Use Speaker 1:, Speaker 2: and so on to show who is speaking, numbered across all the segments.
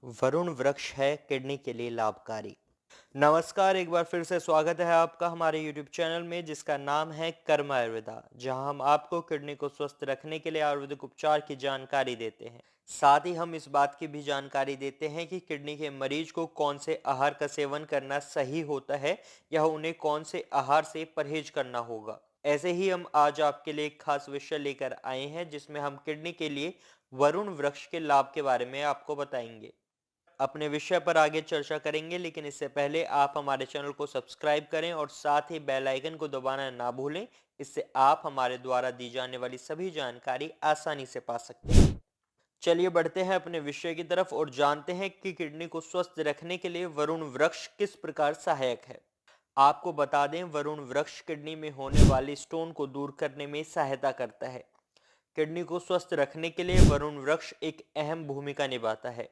Speaker 1: वरुण वृक्ष है किडनी के लिए लाभकारी। नमस्कार, एक बार फिर से स्वागत है आपका हमारे YouTube चैनल में जिसका नाम है कर्म आयुर्वेदा, जहां हम आपको किडनी को स्वस्थ रखने के लिए आयुर्वेदिक उपचार की जानकारी देते हैं। साथ ही हम इस बात की भी जानकारी देते हैं कि किडनी के मरीज को कौन से आहार का सेवन करना सही होता है या उन्हें कौन से आहार से परहेज करना होगा। ऐसे ही हम आज आपके लिए एक खास विषय लेकर आए हैं जिसमें हम किडनी के लिए वरुण वृक्ष के लाभ के बारे में आपको बताएंगे। अपने विषय पर आगे चर्चा करेंगे, लेकिन इससे पहले आप हमारे चैनल को सब्सक्राइब करें और साथ ही बेल आइकन को दबाना ना भूलें। इससे आप हमारे द्वारा दी जाने वाली सभी जानकारी आसानी से पा सकते हैं। चलिए बढ़ते हैं अपने विषय की तरफ और जानते हैं कि किडनी को स्वस्थ रखने के लिए वरुण वृक्ष किस प्रकार सहायक है। आपको बता दें, वरुण वृक्ष किडनी में होने वाली स्टोन को दूर करने में सहायता करता है। किडनी को स्वस्थ रखने के लिए वरुण वृक्ष एक अहम भूमिका निभाता है।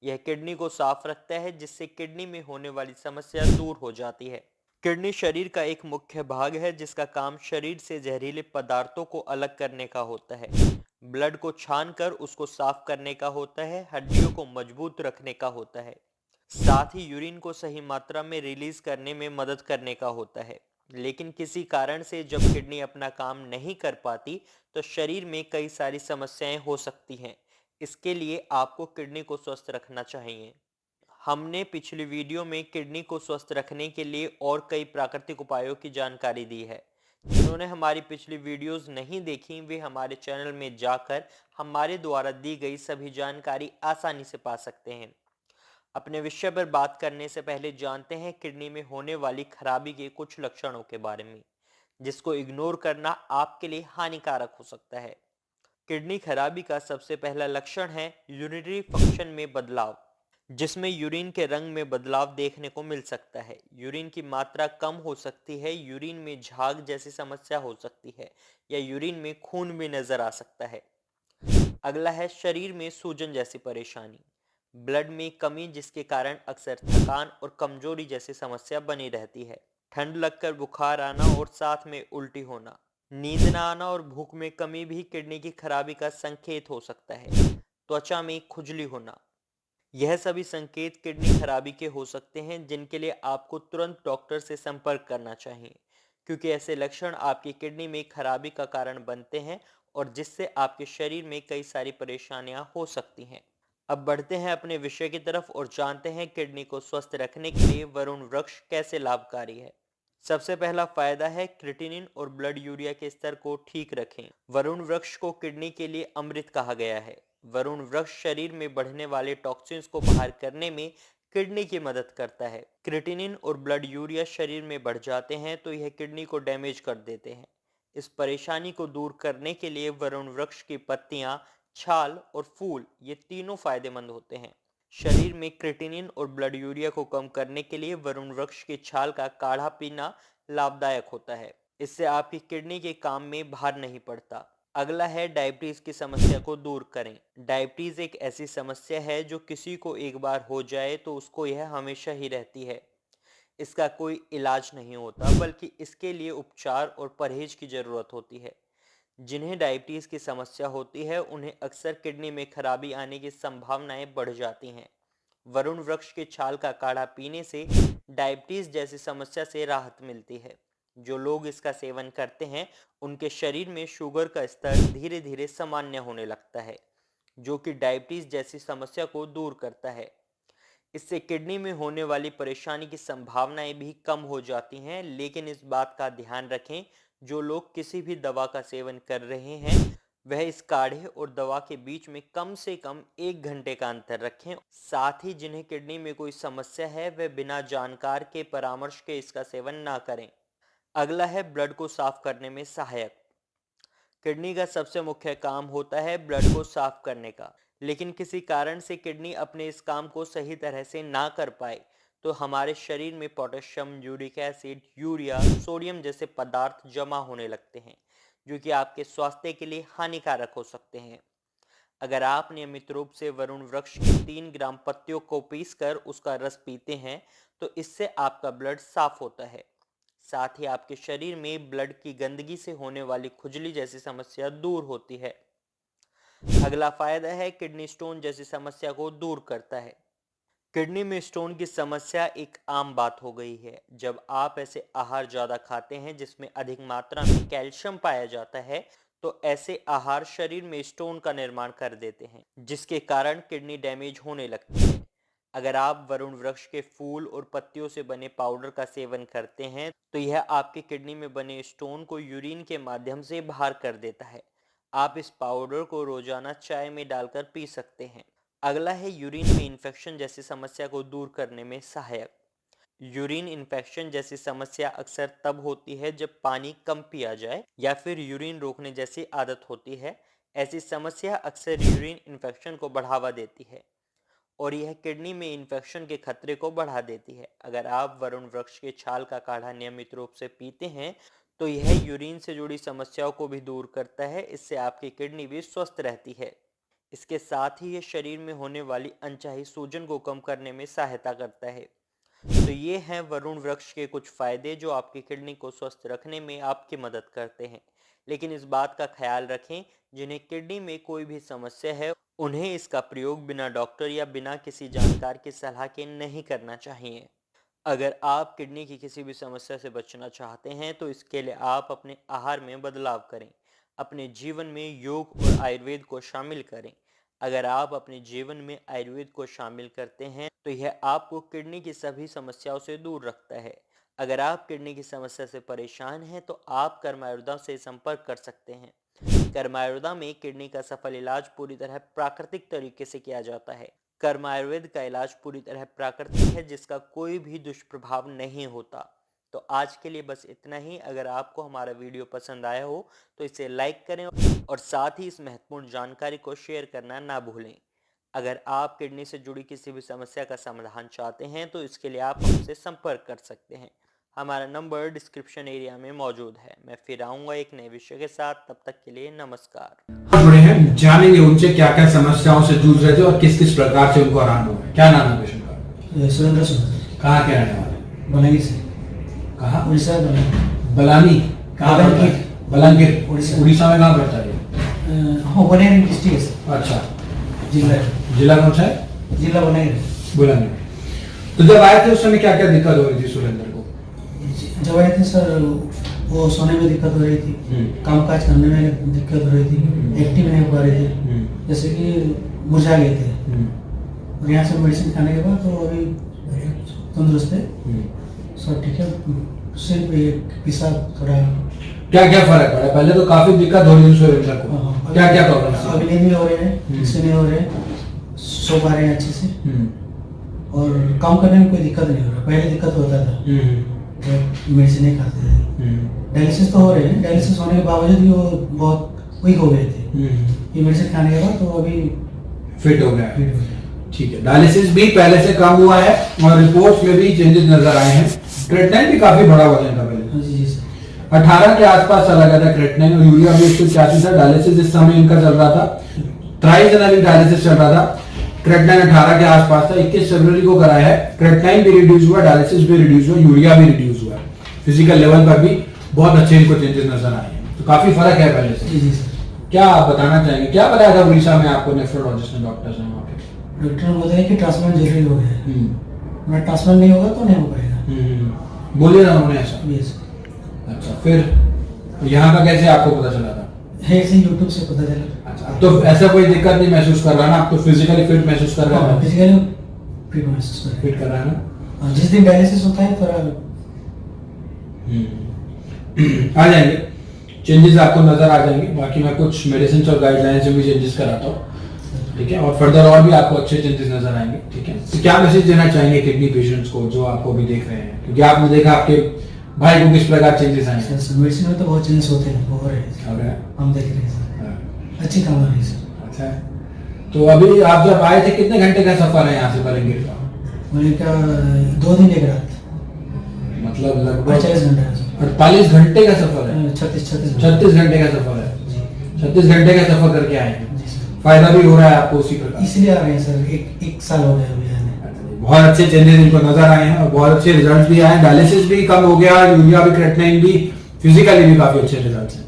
Speaker 1: यह किडनी को साफ रखता है जिससे किडनी में होने वाली समस्या दूर हो जाती है। किडनी शरीर का एक मुख्य भाग है जिसका काम शरीर से जहरीले पदार्थों को अलग करने का होता है। ब्लड को छान कर उसको साफ करने का होता है, हड्डियों को मजबूत रखने का होता है। साथ ही यूरिन को सही मात्रा में रिलीज करने में मदद करने का होता है। लेकिन किसी कारण से जब किडनी अपना काम नहीं कर पाती तो शरीर में कई सारी समस्याएं हो सकती हैं। इसके लिए आपको किडनी को स्वस्थ रखना चाहिए। हमने पिछली वीडियो में किडनी को स्वस्थ रखने के लिए और कई प्राकृतिक उपायों की जानकारी दी है। जिन्होंने हमारी पिछली वीडियोस नहीं देखी वे हमारे चैनल में जाकर हमारे द्वारा दी गई सभी जानकारी आसानी से पा सकते हैं। अपने विषय पर बात करने से पहले जानते हैं किडनी में होने वाली खराबी के कुछ लक्षणों के बारे में, जिसको इग्नोर करना आपके लिए हानिकारक हो सकता है। किडनी खराबी का सबसे पहला लक्षण है यूरिनरी फंक्शन में बदलाव, जिसमें यूरिन के रंग में बदलाव देखने को मिल सकता है। यूरिन की मात्रा कम हो सकती है, यूरिन में झाग जैसी समस्या हो सकती है या यूरिन में खून भी नजर आ सकता है। अगला है शरीर में सूजन जैसी परेशानी, ब्लड में कमी जिसके कारण अक्सर थकान और कमजोरी जैसी समस्या बनी रहती है। ठंड लगकर बुखार आना और साथ में उल्टी होना, नींद न आना और भूख में कमी भी किडनी की खराबी का संकेत हो सकता है। त्वचा में खुजली होना, यह सभी संकेत किडनी खराबी के हो सकते हैं जिनके लिए आपको तुरंत डॉक्टर से संपर्क करना चाहिए, क्योंकि ऐसे लक्षण आपकी किडनी में खराबी का कारण बनते हैं और जिससे आपके शरीर में कई सारी परेशानियां हो सकती हैं। अब बढ़ते हैं अपने विषय की तरफ और जानते हैं किडनी को स्वस्थ रखने के लिए वरुण वृक्ष कैसे लाभकारी है। सबसे पहला फायदा है क्रिएटिनिन और ब्लड यूरिया के स्तर को ठीक रखें। वरुण वृक्ष को किडनी के लिए अमृत कहा गया है। वरुण वृक्ष शरीर में बढ़ने वाले टॉक्सिन्स को बाहर करने में किडनी की मदद करता है। क्रिएटिनिन और ब्लड यूरिया शरीर में बढ़ जाते हैं तो यह किडनी को डैमेज कर देते हैं। इस परेशानी को दूर करने के लिए वरुण वृक्ष की पत्तियां, छाल और फूल ये तीनों फायदेमंद होते हैं। शरीर में क्रिएटिनिन और ब्लड यूरिया को कम करने के लिए वरुण वृक्ष की छाल का काढ़ा पीना लाभदायक होता है। इससे आपकी किडनी के काम में भार नहीं पड़ता। अगला है डायबिटीज की समस्या को दूर करें। डायबिटीज एक ऐसी समस्या है जो किसी को एक बार हो जाए तो उसको यह हमेशा ही रहती है। इसका कोई इलाज नहीं होता, बल्कि इसके लिए उपचार और परहेज की जरूरत होती है। जिन्हें डायबिटीज की समस्या होती है उन्हें अक्सर किडनी में खराबी आने की संभावनाएं बढ़ जाती हैं। वरुण वृक्ष के छाल का काढ़ा पीने से डायबिटीज जैसी समस्या से राहत मिलती है। जो लोग इसका सेवन करते हैं उनके शरीर में शुगर का स्तर धीरे धीरे सामान्य होने लगता है, जो कि डायबिटीज जैसी समस्या को दूर करता है। इससे किडनी में होने वाली परेशानी की संभावनाएं भी कम हो जाती हैं, लेकिन इस बात का ध्यान रखें, जो लोग किसी भी दवा का सेवन कर रहे हैं वह इस काढ़े और दवा के बीच में कम से कम 1 घंटे का अंतर रखें। साथ ही जिन्हें किडनी में कोई समस्या है वह बिना जानकार के परामर्श के इसका सेवन ना करें। अगला है ब्लड को साफ करने में सहायक। किडनी का सबसे मुख्य काम होता है ब्लड को साफ करने का, लेकिन किसी कारण से किडनी अपने इस काम को सही तरह से ना कर पाए तो हमारे शरीर में potassium, uric acid, urea, sodium जैसे पदार्थ जमा होने लगते हैं, जो कि आपके स्वास्थ्य के लिए हानिकारक हो सकते हैं। अगर आप नियमित रूप से वरुण वृक्ष की 3 ग्राम पत्तियों को पीसकर उसका रस पीते हैं तो इससे आपका ब्लड साफ होता है। साथ ही आपके शरीर में ब्लड की गंदगी से होने वाली खुजली जैसी समस्या दूर होती है। अगला फायदा है किडनी स्टोन जैसी समस्या को दूर करता है। किडनी में स्टोन की समस्या एक आम बात हो गई है। जब आप ऐसे आहार ज्यादा खाते हैं जिसमें अधिक मात्रा में कैल्शियम पाया जाता है, तो ऐसे आहार शरीर में स्टोन का निर्माण कर देते हैं, जिसके कारण किडनी डैमेज होने लगती है। अगर आप वरुण वृक्ष के फूल और पत्तियों से बने पाउडर का सेवन करते हैं, तो यह आपकी किडनी में बने स्टोन को यूरिन के माध्यम से बाहर कर देता है। आप इस पाउडर को रोजाना चाय में डालकर पी सकते हैं। अगला है यूरिन में इन्फेक्शन जैसी समस्या को दूर करने में सहायक। यूरिन इन्फेक्शन जैसी समस्या अक्सर तब होती है जब पानी कम पिया जाए या फिर यूरिन रोकने जैसी आदत होती है। ऐसी समस्या अक्सर यूरिन इन्फेक्शन को बढ़ावा देती है और यह किडनी में इन्फेक्शन के खतरे को बढ़ा देती है। अगर आप वरुण वृक्ष के छाल का काढ़ा नियमित रूप से पीते हैं, तो यह यूरिन से जुड़ी समस्याओं को भी दूर करता है। इससे आपकी किडनी भी स्वस्थ रहती है। इसके साथ ही ये शरीर में होने वाली अनचाही सूजन को कम करने में सहायता करता है। तो ये हैं वरुण वृक्ष के कुछ फायदे जो आपकी किडनी को स्वस्थ रखने में आपकी मदद करते हैं। लेकिन इस बात का ख्याल रखें, जिन्हें किडनी में कोई भी समस्या है, उन्हें इसका प्रयोग बिना डॉक्टर या बिना किसी जानकार की सलाह के नहीं करना चाहिए। अगर आप किडनी की किसी भी समस्या से बचना चाहते हैं, तो इसके लिए आप अपने आहार में बदलाव करें, अपने जीवन में योग और आयुर्वेद को शामिल करें। अगर आप अपने जीवन में आयुर्वेद को शामिल करते हैं, तो यह आपको किडनी की सभी समस्याओं से दूर रखता है। अगर आप किडनी की समस्या से परेशान हैं, तो आप कर्मायुर्दा से संपर्क कर सकते हैं। कर्मायुर्दा में किडनी का सफल इलाज पूरी तरह प्राकृतिक तरीके से किया जाता है। कर्मा आयुर्वेद का इलाज पूरी तरह प्राकृतिक है, जिसका कोई भी दुष्प्रभाव नहीं होता। तो आज के लिए बस इतना ही। अगर आपको हमारा वीडियो पसंद आया हो तो इसे लाइक करें और साथ ही इस महत्वपूर्ण जानकारी को शेयर करना ना भूलें। अगर आप किडनी से जुड़ी किसी भी समस्या का समाधान चाहते हैं, तो इसके लिए आप हमसे संपर्क कर सकते हैं। हमारा नंबर डिस्क्रिप्शन एरिया में मौजूद है। मैं फिर आऊँगा एक नए विषय के साथ। तब तक के लिए नमस्कार।
Speaker 2: जुड़े हैं, जानेंगे उनसे क्या क्या समस्याओं से जूझ रहे थे और किस किस प्रकार से उनको आराम हुआ। क्या नाम है पेशेंट का?
Speaker 3: सुरेंद्र सुंदर।
Speaker 2: कहाँ के रहने वाले?
Speaker 3: बलांगीर से।
Speaker 2: कहाँ?
Speaker 3: उड़ीसा।
Speaker 2: बलानी? कहाँ? बलांगीर उड़ीसा में कहाँ पड़ता है?
Speaker 3: बलांगीर डिस्ट्रिक्ट।
Speaker 2: अच्छा,
Speaker 3: जिला
Speaker 2: कौन सा है?
Speaker 3: जिला
Speaker 2: बलांगीर। तो जब आए थे उस समय क्या क्या दिक्कत हो रही थी सुरेंद्र को?
Speaker 3: जब आए थे सर, वो सोने में दिक्कत हो रही थी, कामकाज करने में दिक्कत हो रही थी, एक्टिव नहीं हो पा रहे थे, जैसे कि मुरझा गए थे। और यहाँ से मेडिसिन खाने के बाद तो अभी तंदुरुस्त है, सब ठीक है। सिर्फ एक पेशाब थोड़ा।
Speaker 2: क्या क्या फर्क पड़ा? पहले तो काफी दिक्कत हो रही थी सुरेंद्र को। क्या क्या प्रॉब्लम?
Speaker 3: अभी नींद भी हो रहे हैं, इससे नहीं हो रहे, सो पा रहे हैं अच्छे से, और काम करने में कोई दिक्कत नहीं हो रहा। पहले दिक्कत होता था, मेडिसिन नहीं खाते थे। डायलिसिस तो हो रहे हैं, डायलिसिस होने के बावजूद भी वो बहुत वीक हो गए थे। ये मेडिसिन खाने के बाद तो अभी
Speaker 2: फिट हो गया। ठीक है, डायलिसिस भी पहले से कम हुआ है और रिपोर्ट्स में भी चेंजेस नजर आए हैं। क्रेटिनिन भी काफी बड़ा वजन था पहले।
Speaker 3: जी सर,
Speaker 2: 18 के आसपास चला गया था क्रेटिनिन, और यूरिया भी 186 था। डायलिसिस इस समय इनका चल रहा था, थ्राइस एनालिक डायलिसिस चल रहा था। क्रेटिनिन 18 के आसपास था। 21 फरवरी को कराया है। क्रेटिनिन भी रिड्यूस हुआ, डायलिसिस भी रिड्यूस हुआ, यूरिया भी रिड्यूस हुआ। फिजिकल लेवल पर भी बहुत अच्छे इनको चेंजेस नजर आए हैं। तो काफी फर्क है पहले से।
Speaker 3: जी सर।
Speaker 2: क्या आप बताना चाहेंगे? क्या बताया था उड़ीसा में आपको नेफ्रोलॉजिस्ट ने, डॉक्टर्स ने वहाँ पे?
Speaker 3: डॉक्टर ने बताया कि ट्रांसप्लांट जरूरी हो गया है, अगर ट्रांसप्लांट नहीं होगा तो नहीं हो पाएगा।
Speaker 2: बोले ना उन्होंने ऐसा?
Speaker 3: यस।
Speaker 2: अच्छा, फिर यहाँ का कैसे आपको पता चला था?
Speaker 3: ऐसे यूट्यूब से पता चला।
Speaker 2: अच्छा, अब तो ऐसा कोई दिक्कत नहीं महसूस कर रहा ना? आप तो फिजिकली फिट महसूस कर रहा है?
Speaker 3: फिजिकली फिट महसूस
Speaker 2: फिट कर रहा है ना?
Speaker 3: जिस दिन डायलिसिस होता है थोड़ा
Speaker 2: आ जाएंगे चेंजेस, आपको नजर आ जाएंगे। बाकी मैं कुछ मेडिसिन और गाइडलाइंस में भी चेंजेस कराता हूँ, ठीक है, और फर्दर और भी आपको अच्छे चेंजेस नजर आएंगे, ठीक है। तो क्या मैसेज देना चाहेंगे किडनी पेशेंट्स को जो आपको भी देख रहे हैं, क्योंकि आपने देखा आपके भाई को किस प्रकार चेंजेस आए हैं?
Speaker 3: मेडिसिन में तो बहुत चेंजेस होते हैं, हो रहे हैं, हम देख रहे हैं सर, अच्छी काम हो रही है सर।
Speaker 2: अच्छा, तो अभी आप जब आए थे कितने घंटे का सफर है यहाँ से बलंगीर का?
Speaker 3: का 2 दिन 1 रात,
Speaker 2: मतलब लगभग
Speaker 3: 48 घंटे।
Speaker 2: 48 घंटे का सफर है? 36 घंटे का सफर है। 36 घंटे का सफर करके आए हैं। फायदा भी हो रहा है आपको उसी प्रकार?
Speaker 3: इसलिए आ रहे हैं सर, एक साल हो गया अभी आने।
Speaker 2: बहुत अच्छे चेंजेस इनको नजर आए हैं और बहुत अच्छे रिजल्ट्स भी आए हैं। डायलिसिस भी कम हो गया, यूरिया भी, क्रेटिनिन भी, फिजिकली भी काफी अच्छे रिजल्ट्स हैं।